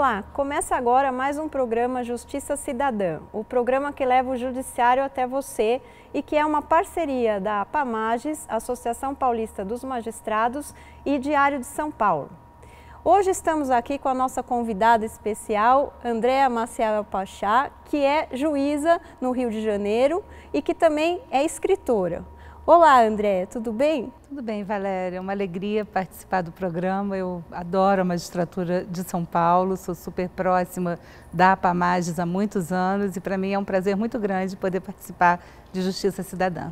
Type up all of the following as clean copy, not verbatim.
Olá, começa agora mais um programa Justiça Cidadã, o programa que leva o judiciário até você e que é uma parceria da APAMAGES, Associação Paulista dos Magistrados e Diário de São Paulo. Hoje estamos aqui com a nossa convidada especial, Andréa Maciel Pachá, que é juíza no Rio de Janeiro e que também é escritora. Olá, Andréa, tudo bem? Tudo bem, Valéria. É uma alegria participar do programa. Eu adoro a magistratura de São Paulo, sou super próxima da APAMAGES há muitos anos e para mim é um prazer muito grande poder participar de Justiça Cidadã.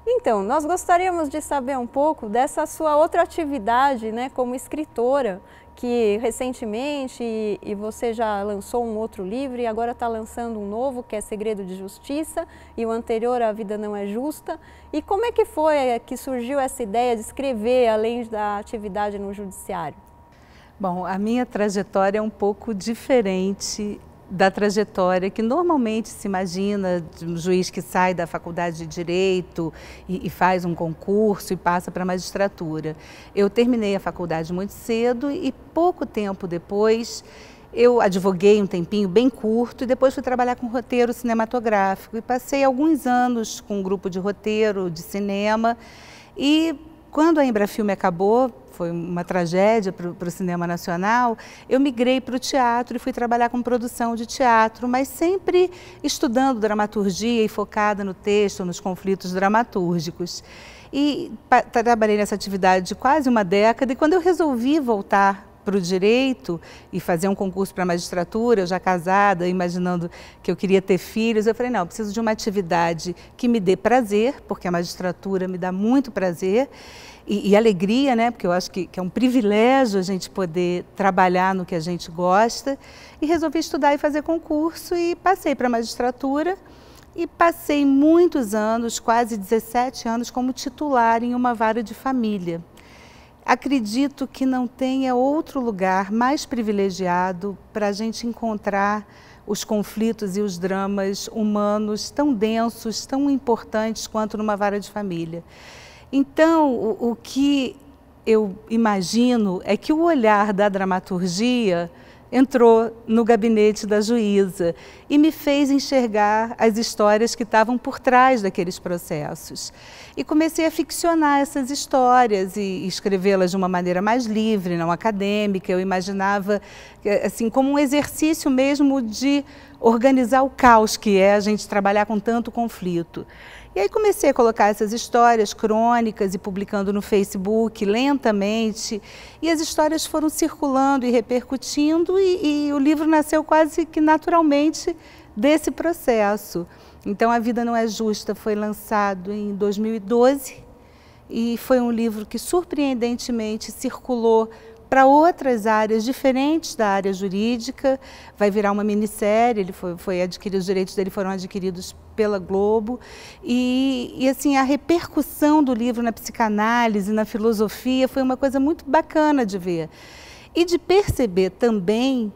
Então, nós gostaríamos de saber um pouco dessa sua outra atividade, né, como escritora, que recentemente e você já lançou um outro livro e agora está lançando um novo, que é Segredo de Justiça, e o anterior, A Vida Não é Justa. E como é que foi que surgiu essa ideia de escrever, além da atividade no judiciário? Bom, a minha trajetória é um pouco diferente da trajetória que normalmente se imagina de um juiz que sai da faculdade de Direito e faz um concurso e passa para a magistratura. Eu terminei a faculdade muito cedo e pouco tempo depois eu advoguei um tempinho bem curto e depois fui trabalhar com roteiro cinematográfico e passei alguns anos com um grupo de roteiro de cinema e quando a Embrafilme acabou, foi uma tragédia para o cinema nacional, eu migrei para o teatro e fui trabalhar com produção de teatro, mas sempre estudando dramaturgia e focada no texto, nos conflitos dramatúrgicos. E trabalhei nessa atividade quase uma década e quando eu resolvi voltar para o direito e fazer um concurso para a magistratura, eu já casada, imaginando que eu queria ter filhos, eu falei, não, eu preciso de uma atividade que me dê prazer, porque a magistratura me dá muito prazer e alegria, né? Porque eu acho que é um privilégio a gente poder trabalhar no que a gente gosta e resolvi estudar e fazer concurso e passei para a magistratura e passei muitos anos, quase 17 anos, como titular em uma vara de família. Acredito que não tenha outro lugar mais privilegiado para a gente encontrar os conflitos e os dramas humanos tão densos, tão importantes quanto numa vara de família. Então, o que eu imagino é que o olhar da dramaturgia entrou no gabinete da juíza e me fez enxergar as histórias que estavam por trás daqueles processos. E comecei a ficcionar essas histórias e escrevê-las de uma maneira mais livre, não acadêmica. Eu imaginava assim como um exercício mesmo de organizar o caos que é a gente trabalhar com tanto conflito. E aí comecei a colocar essas histórias crônicas e publicando no Facebook lentamente, e as histórias foram circulando e repercutindo e o livro nasceu quase que naturalmente desse processo. Então, A Vida Não é Justa foi lançado em 2012 e foi um livro que surpreendentemente circulou para outras áreas diferentes da área jurídica, vai virar uma minissérie, os direitos dele foram adquiridos pela Globo, e assim, a repercussão do livro na psicanálise, na filosofia, foi uma coisa muito bacana de ver. E de perceber também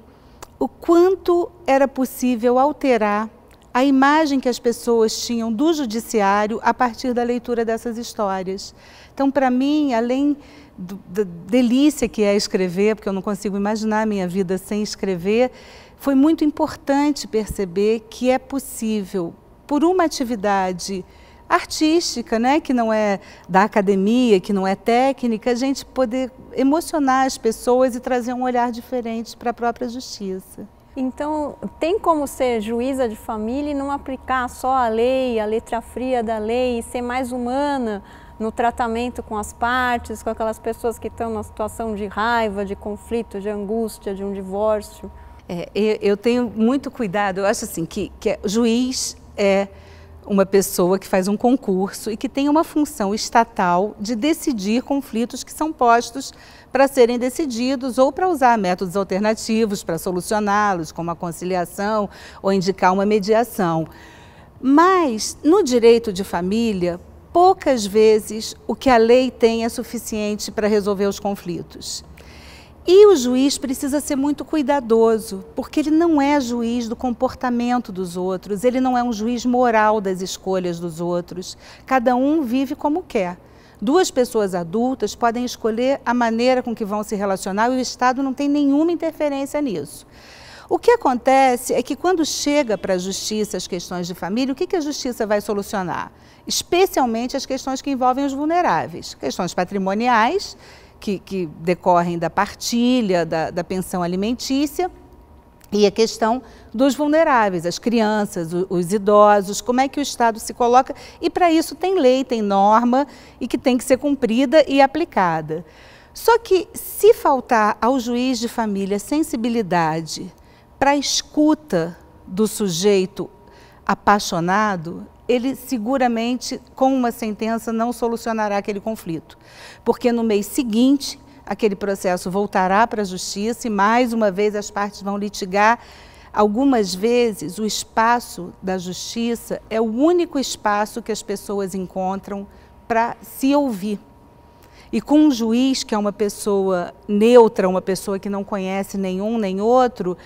o quanto era possível alterar a imagem que as pessoas tinham do judiciário a partir da leitura dessas histórias. Então, para mim, além da delícia que é escrever, porque eu não consigo imaginar a minha vida sem escrever, foi muito importante perceber que é possível, por uma atividade artística, né, que não é da academia, que não é técnica, a gente poder emocionar as pessoas e trazer um olhar diferente para a própria justiça. Então, tem como ser juíza de família e não aplicar só a lei, a letra fria da lei, e ser mais humana no tratamento com as partes, com aquelas pessoas que estão numa situação de raiva, de conflito, de angústia, de um divórcio? Eu tenho muito cuidado, eu acho assim que juiz é uma pessoa que faz um concurso e que tem uma função estatal de decidir conflitos que são postos para serem decididos ou para usar métodos alternativos para solucioná-los, como a conciliação ou indicar uma mediação. Mas, no direito de família, poucas vezes o que a lei tem é suficiente para resolver os conflitos. E o juiz precisa ser muito cuidadoso, porque ele não é juiz do comportamento dos outros, ele não é um juiz moral das escolhas dos outros. Cada um vive como quer. Duas pessoas adultas podem escolher a maneira com que vão se relacionar e o Estado não tem nenhuma interferência nisso. O que acontece é que quando chega para a justiça as questões de família, o que a justiça vai solucionar? Especialmente as questões que envolvem os vulneráveis, questões patrimoniais, que decorrem da partilha, da pensão alimentícia, e a questão dos vulneráveis, as crianças, os idosos, como é que o Estado se coloca, e para isso tem lei, tem norma, e que tem que ser cumprida e aplicada. Só que se faltar ao juiz de família sensibilidade para a escuta do sujeito apaixonado, ele seguramente, com uma sentença, não solucionará aquele conflito. Porque no mês seguinte, aquele processo voltará para a justiça e, mais uma vez, as partes vão litigar. Algumas vezes, o espaço da justiça é o único espaço que as pessoas encontram para se ouvir. E com um juiz, que é uma pessoa neutra, uma pessoa que não conhece nenhum nem outro,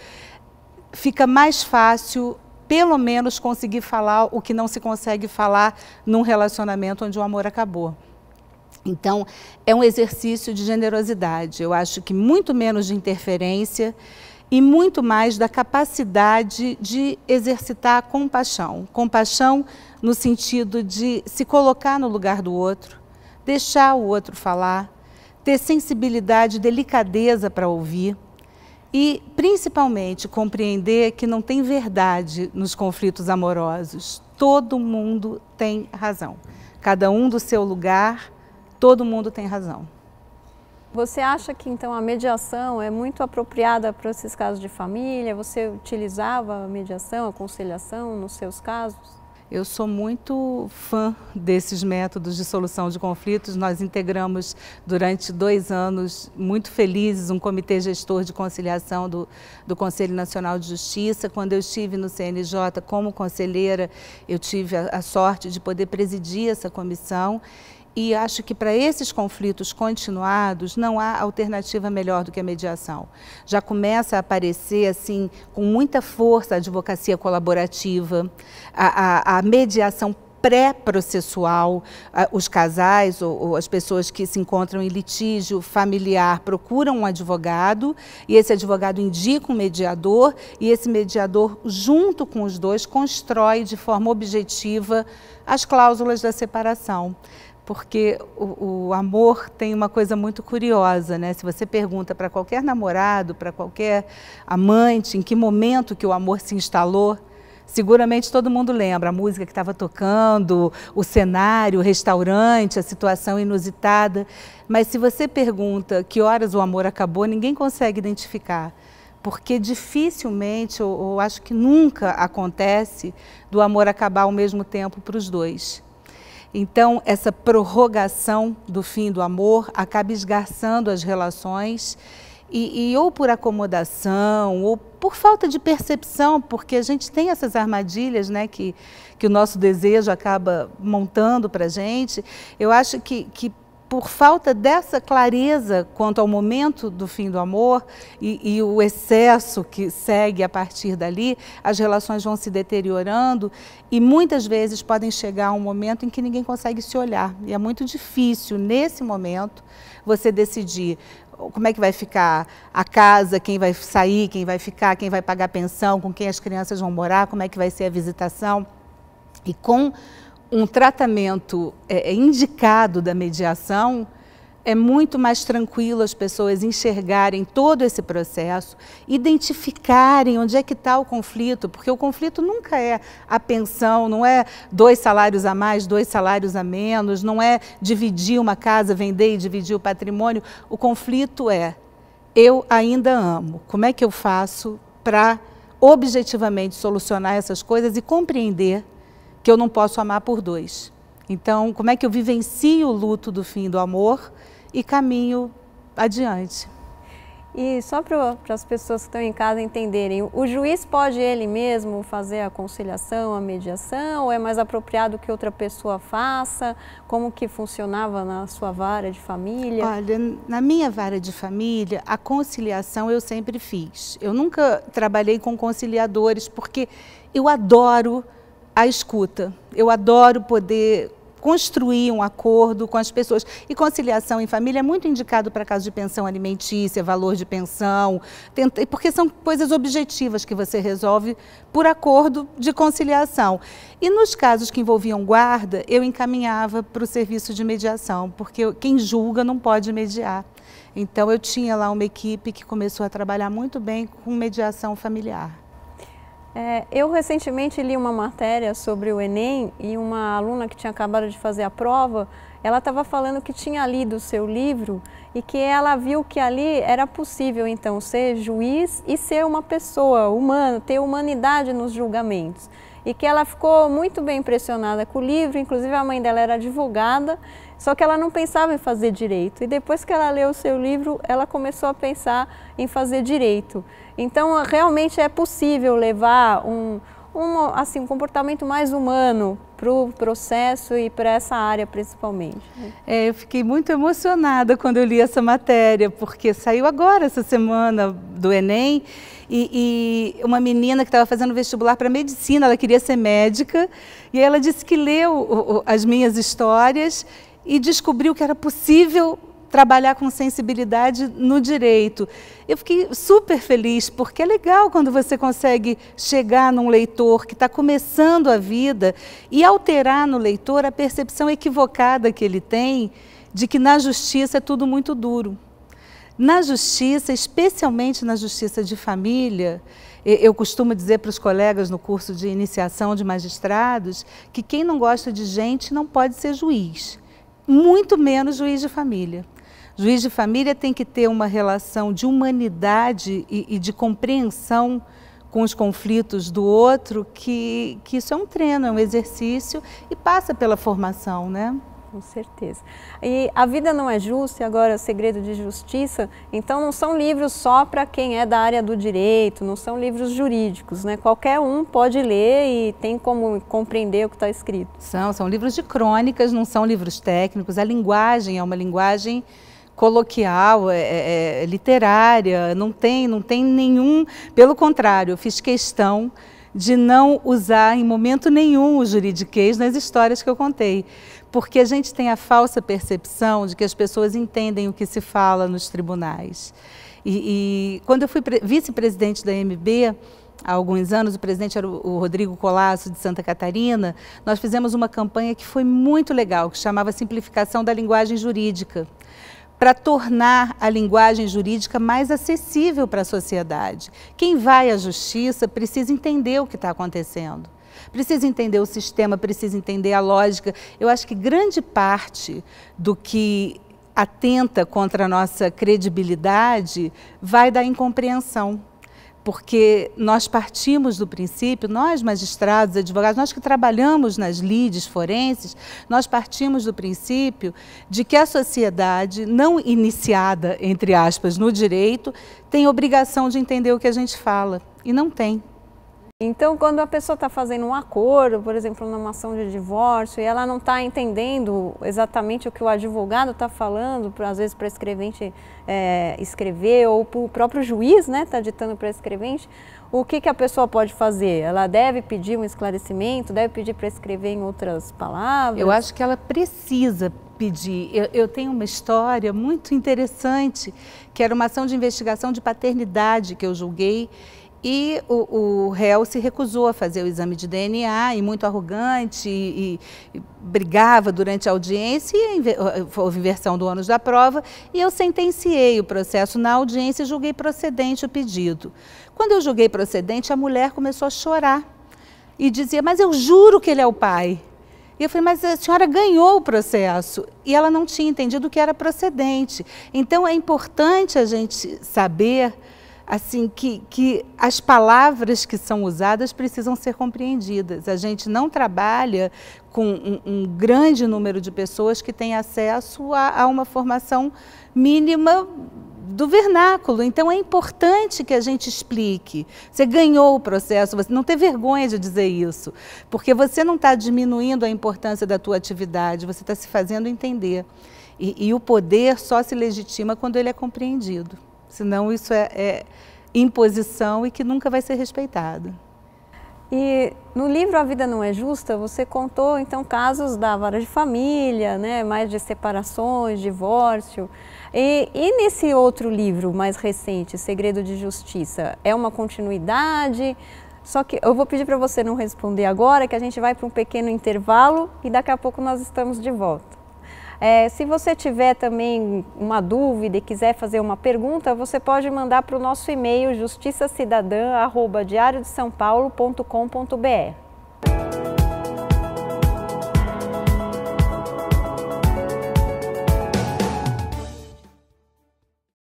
fica mais fácil, pelo menos, conseguir falar o que não se consegue falar num relacionamento onde o amor acabou. Então, é um exercício de generosidade. Eu acho que muito menos de interferência e muito mais da capacidade de exercitar a compaixão. Compaixão no sentido de se colocar no lugar do outro, deixar o outro falar, ter sensibilidade, delicadeza para ouvir. E, principalmente, compreender que não tem verdade nos conflitos amorosos. Todo mundo tem razão. Cada um do seu lugar, todo mundo tem razão. Você acha que, então, a mediação é muito apropriada para esses casos de família? Você utilizava a mediação, a conciliação nos seus casos? Eu sou muito fã desses métodos de solução de conflitos. Nós integramos durante 2 anos, muito felizes, um comitê gestor de conciliação do Conselho Nacional de Justiça. Quando eu estive no CNJ como conselheira, eu tive a sorte de poder presidir essa comissão. E acho que para esses conflitos continuados não há alternativa melhor do que a mediação. Já começa a aparecer assim com muita força a advocacia colaborativa, a mediação pré-processual. Os casais ou as pessoas que se encontram em litígio familiar procuram um advogado e esse advogado indica um mediador e esse mediador, junto com os dois, constrói de forma objetiva as cláusulas da separação. Porque o amor tem uma coisa muito curiosa, né? Se você pergunta para qualquer namorado, para qualquer amante, em que momento que o amor se instalou, seguramente todo mundo lembra a música que estava tocando, o cenário, o restaurante, a situação inusitada. Mas se você pergunta que horas o amor acabou, ninguém consegue identificar. Porque dificilmente, ou acho que nunca acontece, do amor acabar ao mesmo tempo para os dois. Então, essa prorrogação do fim do amor acaba esgarçando as relações e ou por acomodação ou por falta de percepção, porque a gente tem essas armadilhas, né, que o nosso desejo acaba montando para a gente. Eu acho que por falta dessa clareza quanto ao momento do fim do amor e o excesso que segue a partir dali, as relações vão se deteriorando e muitas vezes podem chegar a um momento em que ninguém consegue se olhar. E é muito difícil, nesse momento, você decidir como é que vai ficar a casa, quem vai sair, quem vai ficar, quem vai pagar pensão, com quem as crianças vão morar, como é que vai ser a visitação. E com um tratamento indicado da mediação, é muito mais tranquilo as pessoas enxergarem todo esse processo, identificarem onde é que está o conflito, porque o conflito nunca é a pensão, não é 2 salários a mais, 2 salários a menos, não é dividir uma casa, vender e dividir o patrimônio. O conflito é, eu ainda amo, como é que eu faço para objetivamente solucionar essas coisas e compreender que eu não posso amar por 2. Então, como é que eu vivencio o luto do fim do amor e caminho adiante? E só para as pessoas que estão em casa entenderem, o juiz pode ele mesmo fazer a conciliação, a mediação, ou é mais apropriado que outra pessoa faça? Como que funcionava na sua vara de família? Olha, na minha vara de família, a conciliação eu sempre fiz. Eu nunca trabalhei com conciliadores, porque eu adoro a escuta. Eu adoro poder construir um acordo com as pessoas. E conciliação em família é muito indicado para casos de pensão alimentícia, valor de pensão, porque são coisas objetivas que você resolve por acordo de conciliação. E nos casos que envolviam guarda, eu encaminhava para o serviço de mediação, porque quem julga não pode mediar. Então eu tinha lá uma equipe que começou a trabalhar muito bem com mediação familiar. Eu recentemente li uma matéria sobre o Enem e uma aluna que tinha acabado de fazer a prova, ela estava falando que tinha lido o seu livro e que ela viu que ali era possível então ser juiz e ser uma pessoa humana, ter humanidade nos julgamentos. E que ela ficou muito bem impressionada com o livro, inclusive a mãe dela era advogada, só que ela não pensava em fazer direito. E depois que ela leu o seu livro, ela começou a pensar em fazer direito. Então, realmente é possível levar um comportamento mais humano para o processo e para essa área principalmente. Eu fiquei muito emocionada quando eu li essa matéria, porque saiu agora essa semana do Enem e uma menina que estava fazendo vestibular para medicina, ela queria ser médica, e ela disse que leu as minhas histórias e descobriu que era possível trabalhar com sensibilidade no direito. Eu fiquei super feliz, porque é legal quando você consegue chegar num leitor que está começando a vida e alterar no leitor a percepção equivocada que ele tem de que na justiça é tudo muito duro. Na justiça, especialmente na justiça de família, eu costumo dizer para os colegas no curso de iniciação de magistrados que quem não gosta de gente não pode ser juiz, muito menos juiz de família. Juiz de família tem que ter uma relação de humanidade e de compreensão com os conflitos do outro, que isso é um treino, é um exercício e passa pela formação, né? Com certeza. E A Vida Não É Justa, e agora Segredo de Justiça, então não são livros só para quem é da área do direito, não são livros jurídicos, né? Qualquer um pode ler e tem como compreender o que está escrito. São livros de crônicas, não são livros técnicos, a linguagem é uma linguagem coloquial, literária, não tem nenhum, pelo contrário, eu fiz questão de não usar em momento nenhum o juridiquês nas histórias que eu contei, porque a gente tem a falsa percepção de que as pessoas entendem o que se fala nos tribunais. E quando eu fui vice-presidente da AMB, há alguns anos, o presidente era o Rodrigo Colasso, de Santa Catarina, nós fizemos uma campanha que foi muito legal, que chamava Simplificação da Linguagem Jurídica, para tornar a linguagem jurídica mais acessível para a sociedade. Quem vai à justiça precisa entender o que está acontecendo, precisa entender o sistema, precisa entender a lógica. Eu acho que grande parte do que atenta contra a nossa credibilidade vai da incompreensão. Porque nós partimos do princípio, nós magistrados, advogados, nós que trabalhamos nas lides forenses, nós partimos do princípio de que a sociedade não iniciada, entre aspas, no direito, tem obrigação de entender o que a gente fala, e não tem. Então, quando a pessoa está fazendo um acordo, por exemplo, numa ação de divórcio, e ela não está entendendo exatamente o que o advogado está falando, às vezes para a escrevente escrever, ou para o próprio juiz está ditando para a escrevente, o que a pessoa pode fazer? Ela deve pedir um esclarecimento, deve pedir para escrever em outras palavras? Eu acho que ela precisa pedir. Eu tenho uma história muito interessante, que era uma ação de investigação de paternidade que eu julguei, e o réu se recusou a fazer o exame de DNA, e muito arrogante, e brigava durante a audiência, e houve inversão do ônus da prova, e eu sentenciei o processo na audiência e julguei procedente o pedido. Quando eu julguei procedente, a mulher começou a chorar e dizia, mas eu juro que ele é o pai. E eu falei, mas a senhora ganhou o processo. E ela não tinha entendido o que era procedente. Então é importante a gente saber assim, que as palavras que são usadas precisam ser compreendidas. A gente não trabalha com um grande número de pessoas que têm acesso a uma formação mínima do vernáculo. Então é importante que a gente explique. Você ganhou o processo, você não tem vergonha de dizer isso, porque você não está diminuindo a importância da tua atividade, você está se fazendo entender. E o poder só se legitima quando ele é compreendido. Senão isso é imposição e que nunca vai ser respeitado. E no livro A Vida Não é Justa, você contou então casos da vara de família, né, mais de separações, divórcio. E nesse outro livro mais recente, Segredo de Justiça, é uma continuidade? Só que eu vou pedir para você não responder agora, que a gente vai para um pequeno intervalo e daqui a pouco nós estamos de volta. Se você tiver também uma dúvida e quiser fazer uma pergunta, você pode mandar para o nosso e-mail justiçacidadã@diariodesaopaulo.com.br.